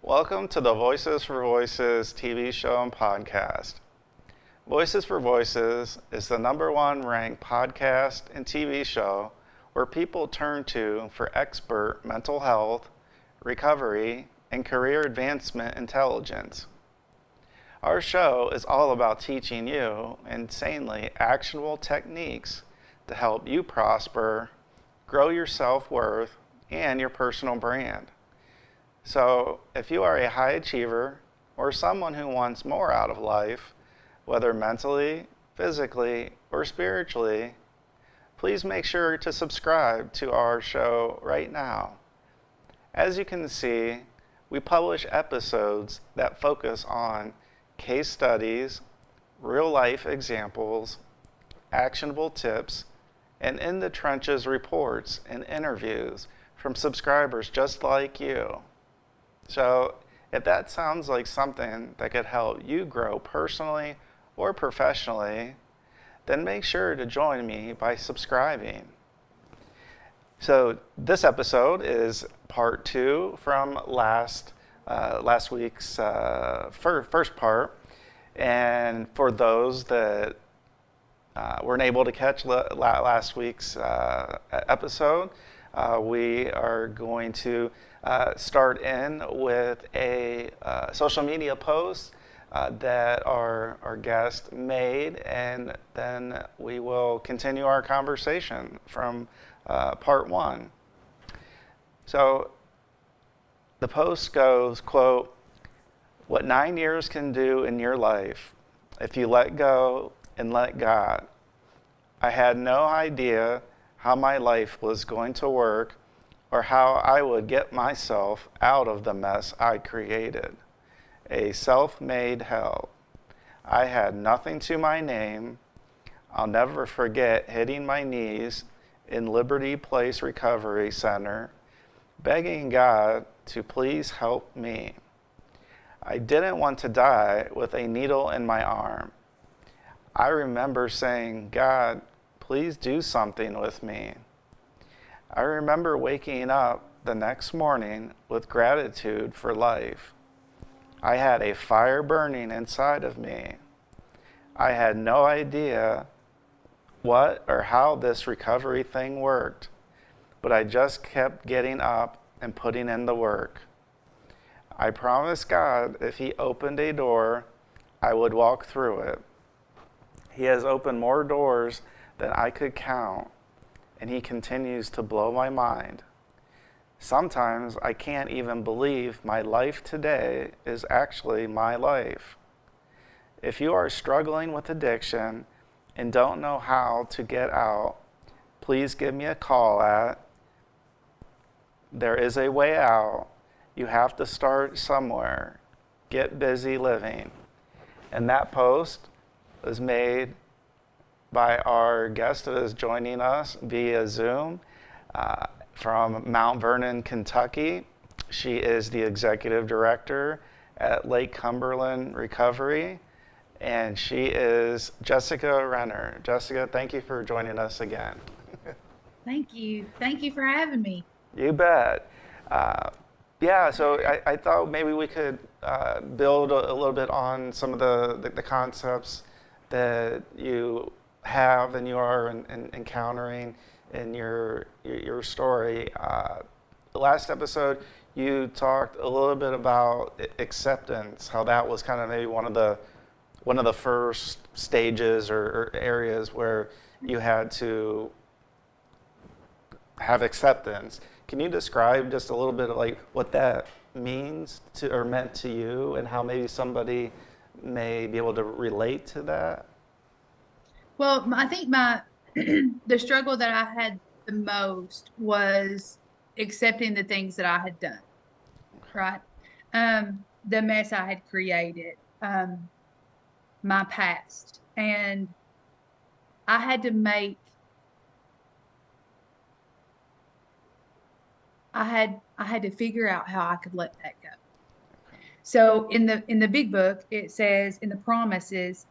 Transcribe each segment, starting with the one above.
Welcome to the Voices for Voices TV show and podcast. Voices for Voices is the #1 ranked podcast and TV show where people turn to for expert mental health, recovery, and career advancement intelligence. Our show is all about teaching you insanely actionable techniques to help you prosper, grow your self-worth, and your personal brand. So, if you are a high achiever or someone who wants more out of life, whether mentally, physically, or spiritually, please make sure to subscribe to our show right now. As you can see, we publish episodes that focus on case studies, real-life examples, actionable tips, and in-the-trenches reports and interviews from subscribers just like you. So, if that sounds like something that could help you grow personally or professionally, then make sure to join me by subscribing. So, this episode is part 2 from last week's first part. And for those that weren't able to catch last week's episode, we are going to start in with a social media post that our guest made, and then we will continue our conversation from part 1. So the post goes, quote, "What 9 years can do in your life if you let go and let God. I had no idea how my life was going to work or how I would get myself out of the mess I created. A self-made hell. I had nothing to my name. I'll never forget hitting my knees in Liberty Place Recovery Center, begging God to please help me. I didn't want to die with a needle in my arm. I remember saying, God, please do something with me. I remember waking up the next morning with gratitude for life. I had a fire burning inside of me. I had no idea what or how this recovery thing worked, but I just kept getting up and putting in the work. I promised God if He opened a door, I would walk through it. He has opened more doors than I could count, and He continues to blow my mind. Sometimes I can't even believe my life today is actually my life. If you are struggling with addiction and don't know how to get out, please give me a call at There is a way out. You have to start somewhere. Get busy living." And that post was made by our guest that is joining us via Zoom from Mount Vernon, Kentucky. She is the executive director at Lake Cumberland Recovery, and she is Jessica Renner. Jessica, thank you for joining us again. Thank you. Thank you for having me. You bet. Yeah, so I thought maybe we could build a little bit on some of the concepts that you have and you are encountering in your story. The last episode, you talked a little bit about acceptance, how that was kind of maybe one of the first stages or areas where you had to have acceptance. Can you describe just a little bit of like what that means to or meant to you, and how maybe somebody may be able to relate to that? Well, I think the struggle that I had the most was accepting the things that I had done, right? The mess I had created, my past. And I had to make I had to figure out how I could let that go. So in the big book, it says in the promises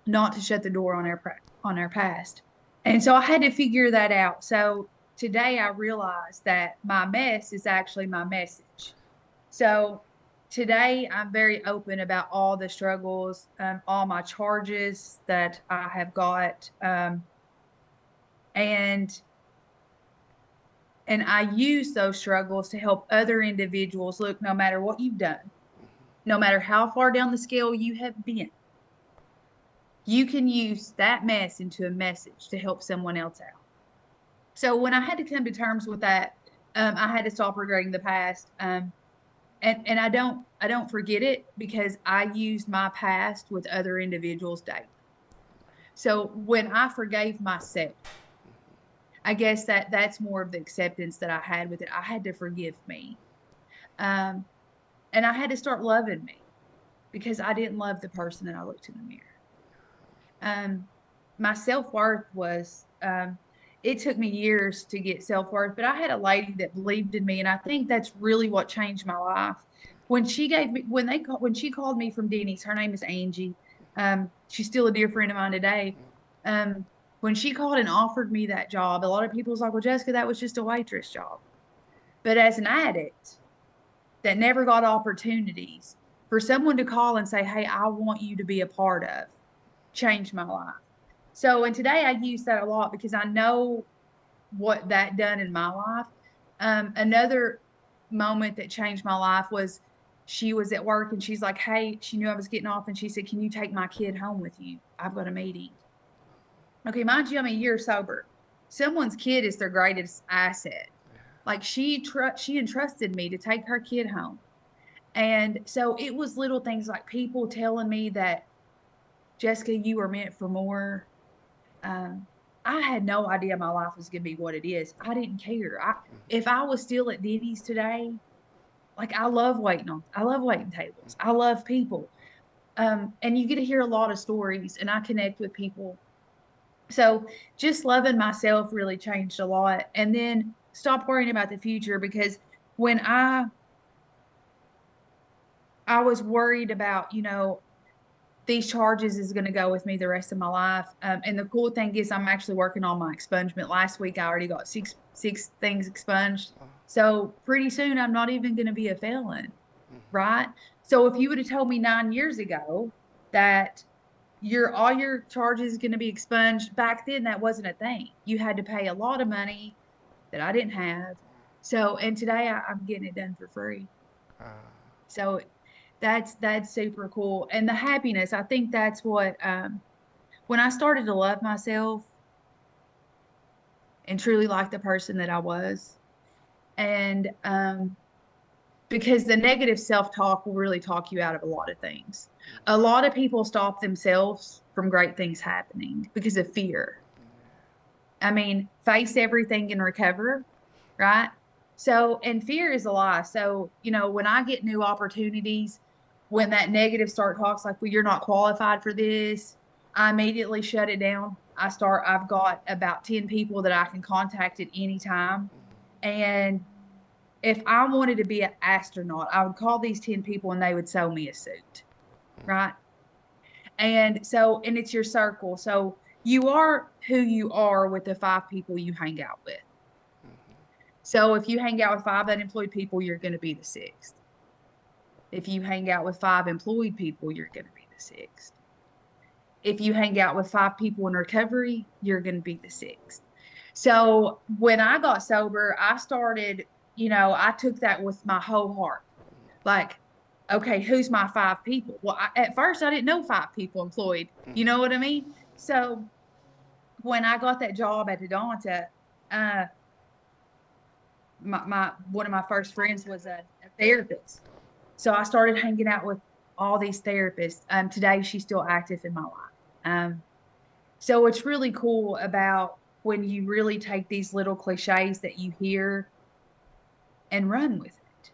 not to shut the door on our past, and so I had to figure that out. So today I realized that my mess is actually my message. So today I'm very open about all the struggles, all my charges that I have got, and I use those struggles to help other individuals. Look, no matter what you've done, no matter how far down the scale you have been, you can use that mess into a message to help someone else out. So when I had to come to terms with that, I had to stop regretting the past. And I don't forget it, because I used my past with other individuals daily. So when I forgave myself, I guess that's more of the acceptance that I had with it. I had to forgive me. Um, and I had to start loving me, because I didn't love the person that I looked in the mirror. My self-worth was, it took me years to get self-worth, but I had a lady that believed in me. And I think that's really what changed my life. When she called me from Denny's, her name is Angie. She's still a dear friend of mine today. When she called and offered me that job, a lot of people was like, well, Jessica, that was just a waitress job. But as an addict that never got opportunities, for someone to call and say, hey, I want you to be a part of, changed my life. So, and today I use that a lot, because I know what that done in my life. Another moment that changed my life was, she was at work and she's like, hey, she knew I was getting off, and she said, can you take my kid home with you? I've got a meeting. Okay, mind you, I'm a year sober. Someone's kid is their greatest asset. Like, she entrusted me to take her kid home. And so it was little things like people telling me that, Jessica, you were meant for more. I had no idea my life was going to be what it is. I didn't care. If I was still at Denny's today, like, I love waiting tables. I love people. And you get to hear a lot of stories, and I connect with people. So just loving myself really changed a lot. And then stop worrying about the future, because when I was worried about, these charges is going to go with me the rest of my life. And the cool thing is, I'm actually working on my expungement. Last week, I already got six things expunged. So pretty soon, I'm not even going to be a felon, right? So if you would have told me 9 years ago that all your charges going to be expunged, back then, that wasn't a thing. You had to pay a lot of money that I didn't have. So, and today I'm getting it done for free. So that's super cool. And the happiness, I think that's what, when I started to love myself and truly like the person that I was, and because the negative self-talk will really talk you out of a lot of things. A lot of people stop themselves from great things happening because of fear. I mean, face everything and recover, right? So, and fear is a lie. So, when I get new opportunities, when that negative start talks like, well, you're not qualified for this, I immediately shut it down. I've got about 10 people that I can contact at any time. And if I wanted to be an astronaut, I would call these 10 people and they would sew me a suit, right? And so, and it's your circle. So you are who you are with the 5 people you hang out with. So if you hang out with 5 unemployed people, you're going to be the 6th. If you hang out with 5 employed people, you're going to be the 6th. If you hang out with 5 people in recovery, you're going to be the 6th. So when I got sober, I started, I took that with my whole heart. Like, okay, who's my 5 people? Well, at first I didn't know 5 people employed. You know what I mean? So when I got that job at Adonta, one of my first friends was a therapist. So I started hanging out with all these therapists. Today she's still active in my life. So it's really cool about when you really take these little cliches that you hear and run with it.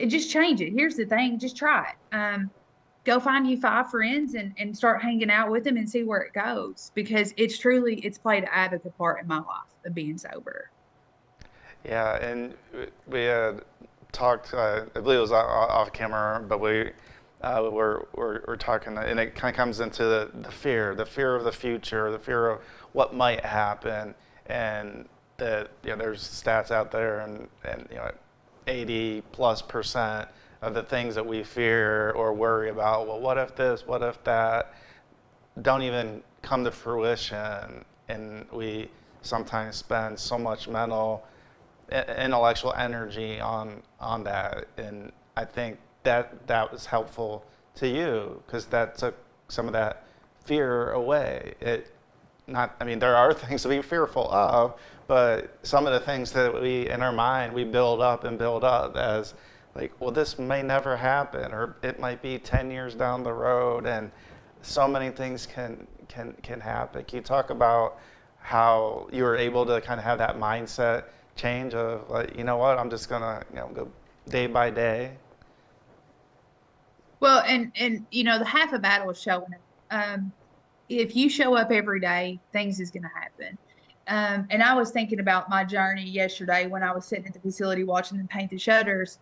And just change it. Here's the thing, just try it. Go find you 5 friends and start hanging out with them and see where it goes, because it's played an advocate part in my life of being sober. Yeah, and we had talked, I believe it was off camera, but we're talking, and it kind of comes into the fear of the future, the fear of what might happen, and that there's stats out there, and 80+% of the things that we fear or worry about. Well, what if this, what if that, don't even come to fruition, and we sometimes spend so much intellectual energy on that. And I think that was helpful to you, because that took some of that fear away. There are things to be fearful of, but some of the things that we, in our mind, we build up as like, well, this may never happen, or it might be 10 years down the road, and so many things can happen. Can you talk about how you were able to kind of have that mindset change of, like, you know what, I'm just gonna go day by day? Well, and the half of battle is showing up. If you show up every day, things is going to happen. And I was thinking about my journey yesterday when I was sitting at the facility watching them paint the shutters.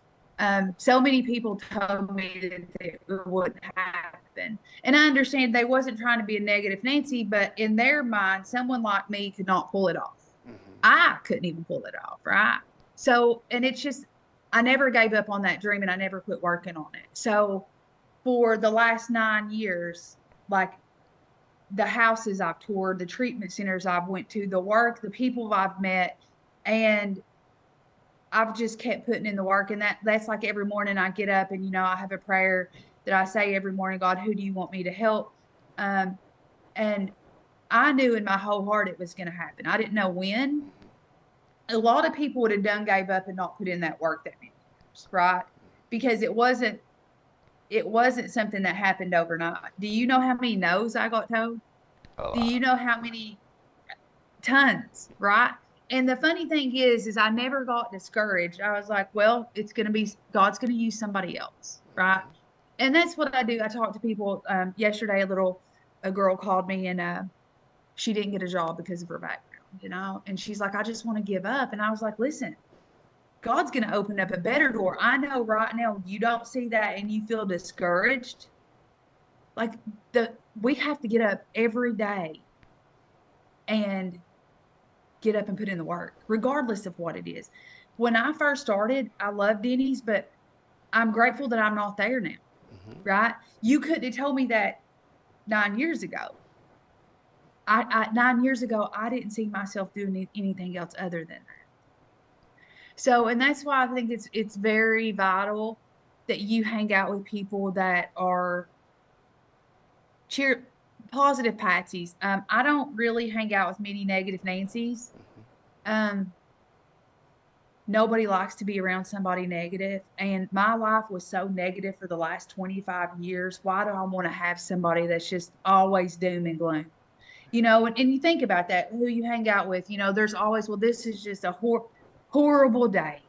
So many people told me that it wouldn't happen. And I understand they wasn't trying to be a negative Nancy, but in their mind, someone like me could not pull it off. Mm-hmm. I couldn't even pull it off, right? So, and it's just, I never gave up on that dream, and I never quit working on it. So for the last 9 years, like, the houses I've toured, the treatment centers I've went to, the work, the people I've met, and I've just kept putting in the work. And that's like every morning I get up and, I have a prayer that I say every morning: God, who do you want me to help? And I knew in my whole heart it was going to happen. I didn't know when. A lot of people would have gave up and not put in that work that many years, right? Because it wasn't something that happened overnight. Do you know how many no's I got told? Do you know how many? Tons, right? And the funny thing is I never got discouraged. I was like, well, God's going to use somebody else, right? And that's what I do. I talk to people. Yesterday, a girl called me, and she didn't get a job because of her background, and she's like, I just want to give up. And I was like, listen, God's going to open up a better door. I know right now you don't see that and you feel discouraged. Like, we have to get up every day and get up and put in the work, regardless of what it is. When I first started, I loved Denny's, but I'm grateful that I'm not there now, right? You couldn't have told me that 9 years ago. 9 years ago, I didn't see myself doing anything else other than that. So, and that's why I think it's very vital that you hang out with people that are positive Patsies. I don't really hang out with many negative Nancys. Nobody likes to be around somebody negative. And my life was so negative for the last 25 years. Why do I want to have somebody that's just always doom and gloom? And you think about that, who you hang out with, there's always, well, this is just a horrible day.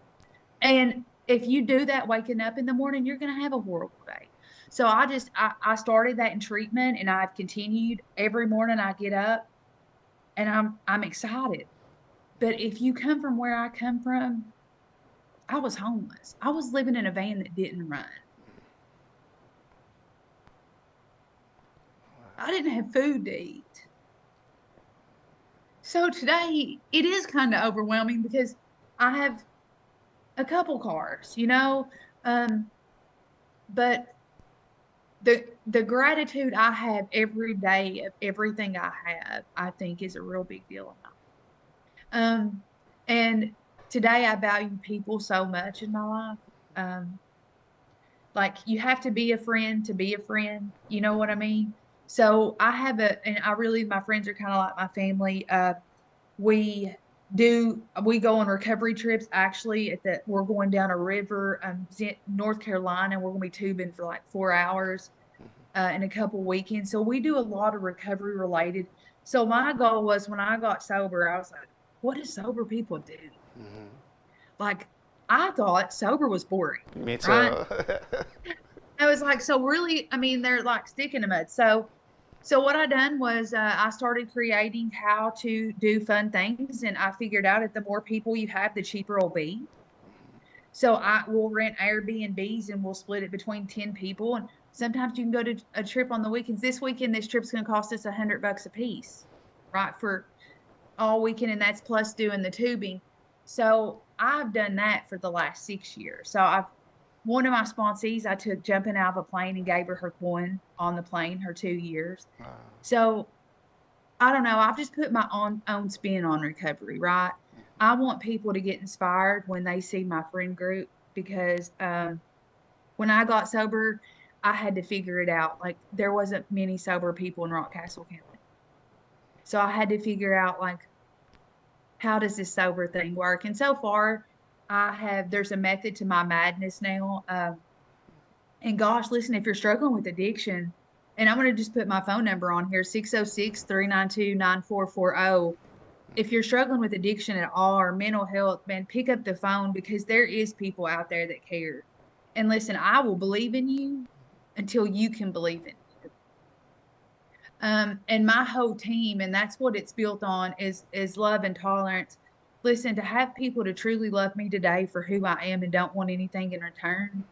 And if you do that waking up in the morning, you're going to have a horrible day. So I started that in treatment, and I've continued. Every morning I get up and I'm excited. But if you come from where I come from, I was homeless. I was living in a van that didn't run. I didn't have food to eat. So today it is kind of overwhelming because I have a couple cars, but the gratitude I have every day of everything I have, I think, is a real big deal. And today I value people so much in my life. Like, you have to be a friend to be a friend. You know what I mean? So and I really, my friends are kind of like my family. We go on recovery trips. Actually, we're going down a river, North Carolina. We're going to be tubing for like 4 hours in a couple weekends. So we do a lot of recovery related. So my goal was, when I got sober, I was like, what do sober people do? Mm-hmm. Like, I thought sober was boring. Me too. Right? I was like, so really, they're like stick in the mud. So what I done was I started creating how to do fun things, and I figured out that the more people you have, the cheaper it'll be. So we'll rent Airbnbs and we'll split it between 10 people. And sometimes you can go to a trip on the weekends. This weekend, this trip's going to cost us $100 a piece, right? For all weekend. And that's plus doing the tubing. So I've done that for the last 6 years. So one of my sponsees, I took jumping out of a plane and gave her her coin on the plane, her 2 years. So I don't know. I've just put my own spin on recovery, right? I want people to get inspired when they see my friend group because when I got sober, I had to figure it out. Like there wasn't many sober people in Rockcastle County. So I had to figure out like, how does this sober thing work? And so far, there's a method to my madness now. And gosh, listen, if you're struggling with addiction, and I'm going to just put my phone number on here, 606-392-9440. If you're struggling with addiction at all or mental health, man, pick up the phone because there is people out there that care. And listen, I will believe in you until you can believe in you. And my whole team, and that's what it's built on, is love and tolerance. Listen, to have people to truly love me today for who I am and don't want anything in return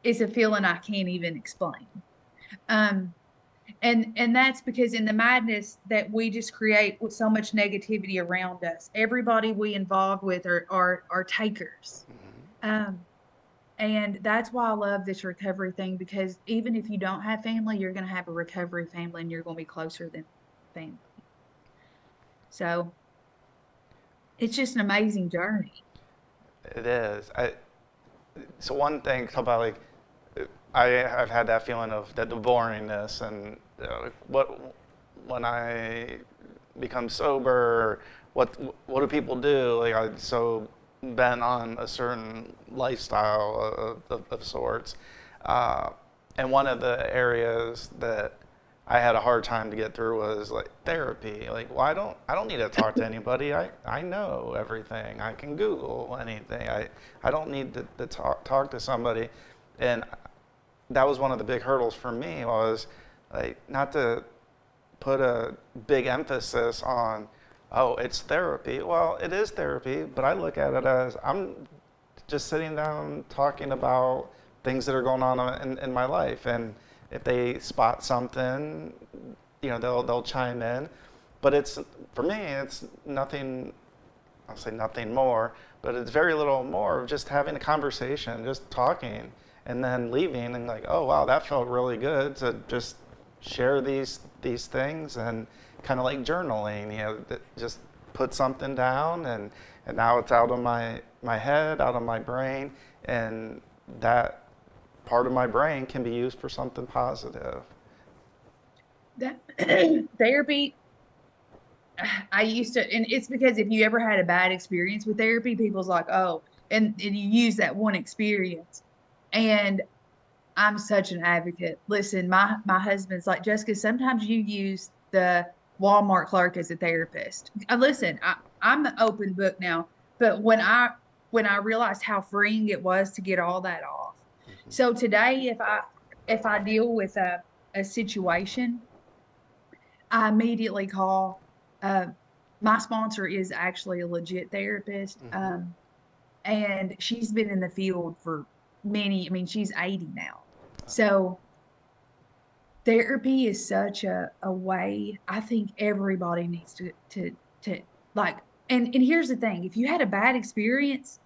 is a feeling I can't even explain. And that's because in the madness that we just create with so much negativity around us, everybody we involved with are takers. And that's why I love this recovery thing, because even if you don't have family, you're going to have a recovery family and you're going to be closer than family. So it's just an amazing journey. It is. So one thing about like, I've had that feeling of the boringness and when I become sober, what do people do? Like I'm so bent on a certain lifestyle of sorts, and one of the areas that I had a hard time to get through was like therapy. Like, well, I don't need to talk to anybody. I know everything. I can Google anything. I don't need to talk to somebody, and that was one of the big hurdles for me, was like not to put a big emphasis on, oh, it's therapy. Well, it is therapy, but I look at it as I'm just sitting down talking about things that are going on in my life, and if they spot something, they'll chime in. But it's, for me, it's nothing. I'll say nothing more, but it's very little more of just having a conversation, just talking, and then leaving and like, oh wow, that felt really good to just share these things, and kind of like journaling, just put something down, and now it's out of my head, out of my brain, and that part of my brain can be used for something positive. That therapy, I used to, and it's because if you ever had a bad experience with therapy, people's like, oh, and you use that one experience. And I'm such an advocate. Listen, my husband's like, Jessica, sometimes you use the Walmart clerk as a therapist. Listen, I'm an open book now, but when I realized how freeing it was to get all that off. So today, if I deal with a situation, I immediately call. My sponsor is actually a legit therapist, and she's been in the field for she's 80 now. So therapy is such a way, I think everybody needs to like, and here's the thing, if you had a bad experience,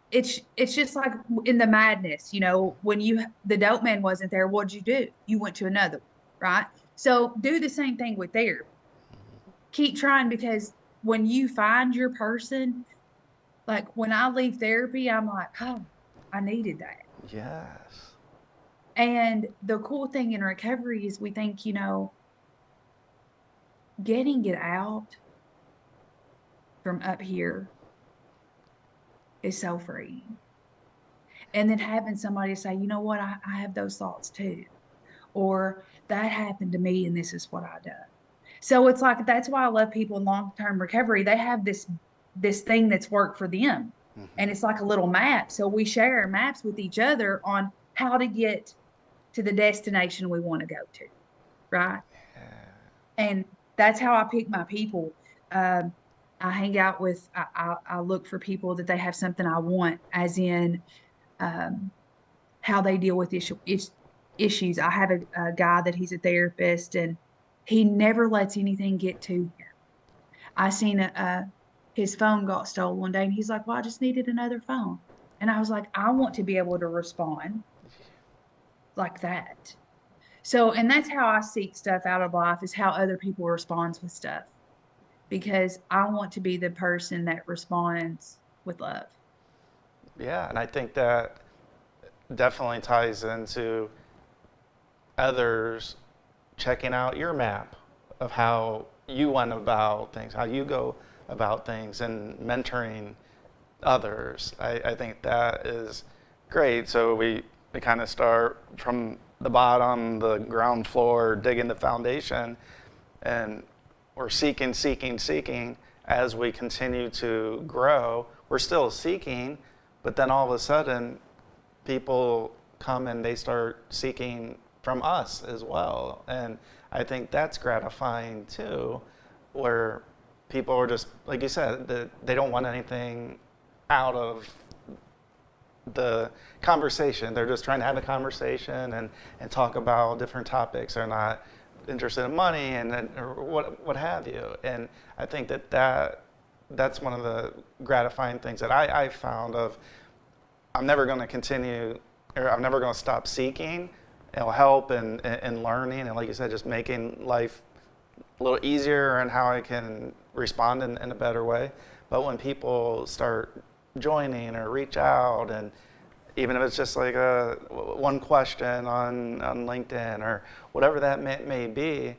it's just like in the madness, when the dope man wasn't there, what'd you do? You went to another one, right? So do the same thing with therapy. Keep trying, because when you find your person, like when I leave therapy, I'm like, oh, I needed that. Yes. And the cool thing in recovery is we think, getting it out from up here is so freeing. And then having somebody say, you know what, I have those thoughts too. Or that happened to me and this is what I done. So it's like, that's why I love people in long-term recovery. They have this thing that's worked for them. And it's like a little map. So we share maps with each other on how to get to the destination we want to go to, right? Yeah. And that's how I pick my people. I hang out with, I look for people that they have something I want, as in how they deal with issues. I have a guy that he's a therapist, and he never lets anything get to him. I seen his phone got stolen one day, and he's like, well, I just needed another phone. And I was like, I want to be able to respond like that. So, and that's how I seek stuff out of life, is how other people respond with stuff, because I want to be the person that responds with love. Yeah, and I think that definitely ties into others checking out your map of how you went about things, how you go about things, and mentoring others. I think that is great. So we kind of start from the bottom, the ground floor, digging the foundation, and we're seeking, seeking, seeking. As we continue to grow, we're still seeking, but then all of a sudden, people come and they start seeking from us as well. And I think that's gratifying too, where people are just, like you said, they don't want anything out of the conversation. They're just trying to have a conversation and talk about different topics. They're not interested in money or what have you. And I think that's one of the gratifying things that I found of, I'm never going to continue, or I'm never going to stop seeking help and learning, and like you said, just making life a little easier and how I can respond in a better way. But when people start joining or reach out, and even if it's just like one question on LinkedIn or whatever that may be,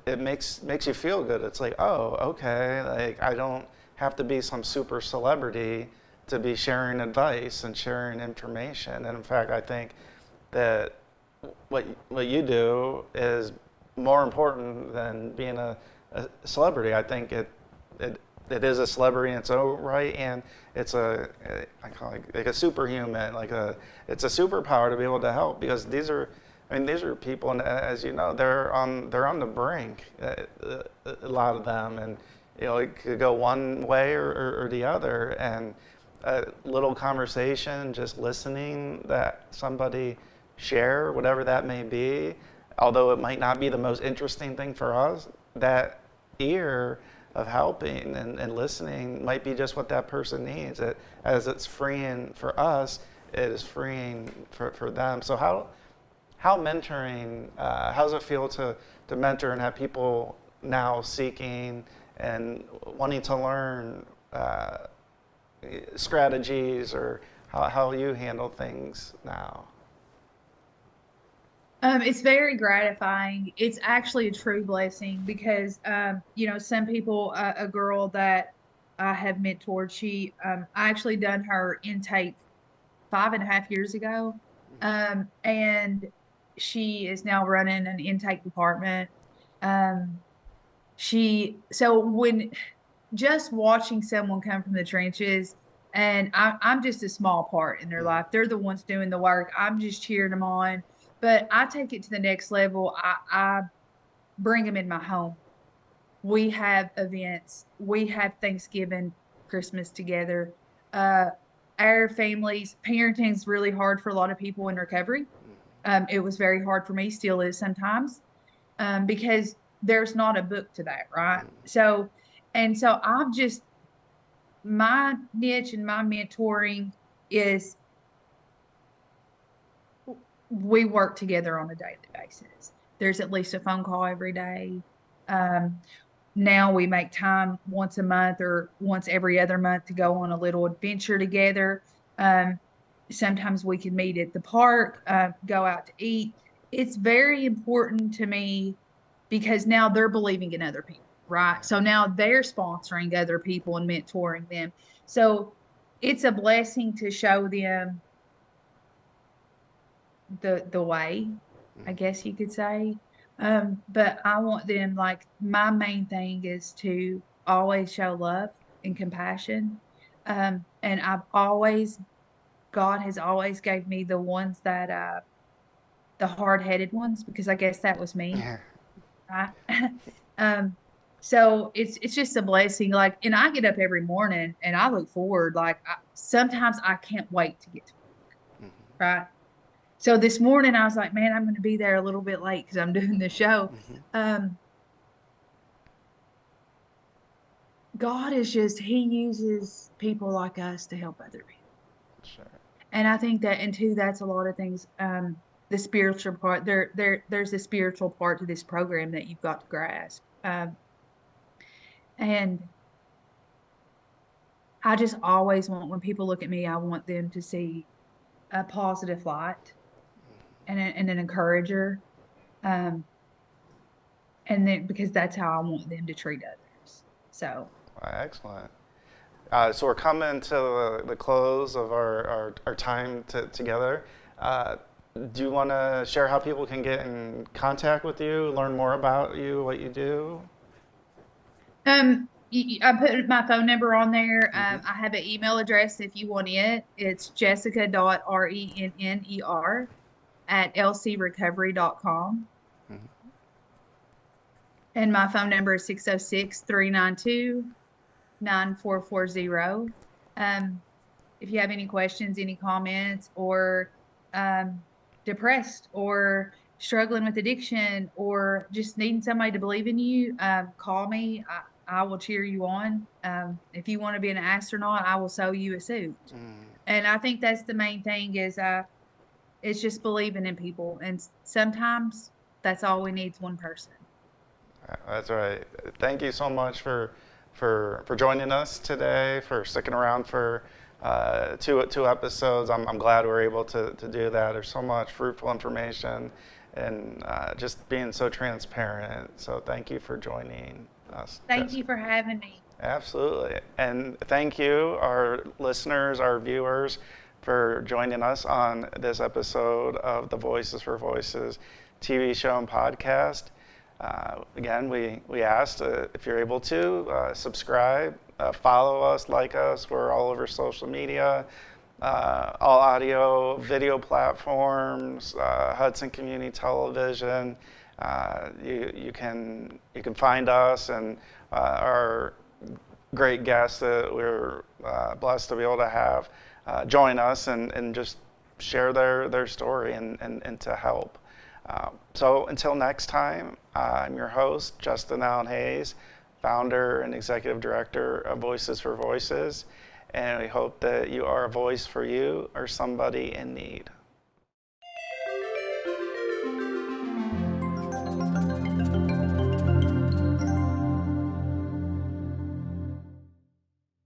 it makes you feel good. It's like, oh, okay, like I don't have to be some super celebrity to be sharing advice and sharing information. And in fact, I think that what you do is more important than being a celebrity. I think it is a celebrity in its own right, and it's I call it like a superhuman, it's a superpower to be able to help, because these are people, and as you know, they're on the brink, a lot of them, and it could go one way or the other, and a little conversation, just listening, that somebody share, whatever that may be, although it might not be the most interesting thing for us, that ear of helping and listening might be just what that person needs. As it's freeing for us, it is freeing for them. So how mentoring, how does it feel to mentor and have people now seeking and wanting to learn strategies, or how you handle things now? It's very gratifying. It's actually a true blessing, because, some people, a girl that I have mentored, I actually done her intake 5.5 years ago. And she is now running an intake department. Um, so when just watching someone come from the trenches, and I'm just a small part in their life. They're the ones doing the work. I'm just cheering them on. But I take it to the next level. I bring them in my home. We have events. We have Thanksgiving, Christmas together. Uh, our families, parenting is really hard for a lot of people in recovery. It was very hard for me, still is sometimes, because there's not a book to that, right? So, and so my niche and my mentoring is, we work together on a daily basis. There's at least a phone call every day. Um, Now we make time once a month or once every other month to go on a little adventure together. Um, Sometimes we can meet at the park, go out to eat. It's very important to me, because now they're believing in other people, right? So now they're sponsoring other people and mentoring them. So it's a blessing to show them the way, I guess you could say. But I want them, like, my main thing is to always show love and compassion. And God has always gave me the ones that, the hard-headed ones, because I guess that was me, Yeah. right? um, so it's just a blessing. Like, and I get up every morning and I look forward. Like, sometimes I can't wait to get to work, right? So this morning I was like, man, I'm going to be there a little bit late because I'm doing the show. Um, God is just, He uses people like us to help other people. Sure. And I think that, and too, that's a lot of things. The spiritual part, there's a spiritual part to this program that you've got to grasp. And I just always want, when people look at me, I want them to see a positive light and an encourager. Um, and then, because that's how I want them to treat others. So, Excellent. So we're coming to the close of our time together. Do you want to share how people can get in contact with you, learn more about you, what you do? I put my phone number on there. Mm-hmm. I have an email address if you want it. It's jessica.renner@lcrecovery.com. Mm-hmm. And my phone number is 606-392-9440. If you have any questions, any comments, or depressed or struggling with addiction or just needing somebody to believe in you, call me. I will cheer you on. If you want to be an astronaut, I will sew you a suit. And I think that's the main thing is it's just believing in people. And sometimes that's all we need is one person. That's right. Thank you so much for joining us today, for sticking around for two episodes. I'm glad we're able to do that. There's so much fruitful information and just being so transparent. So thank you for joining us. Thank you for having me. Absolutely. And thank you, our listeners, our viewers, for joining us on this episode of the Voices for Voices TV show and podcast. Again, we asked if you're able to subscribe, follow us, like us. We're all over social media, all audio, video platforms, Hudson Community Television. You can find us and our great guests that we're blessed to be able to have join us and just share their story and to help. So until next time, I'm your host, Justin Allen Hayes, founder and executive director of Voices for Voices, and we hope that you are a voice for you or somebody in need.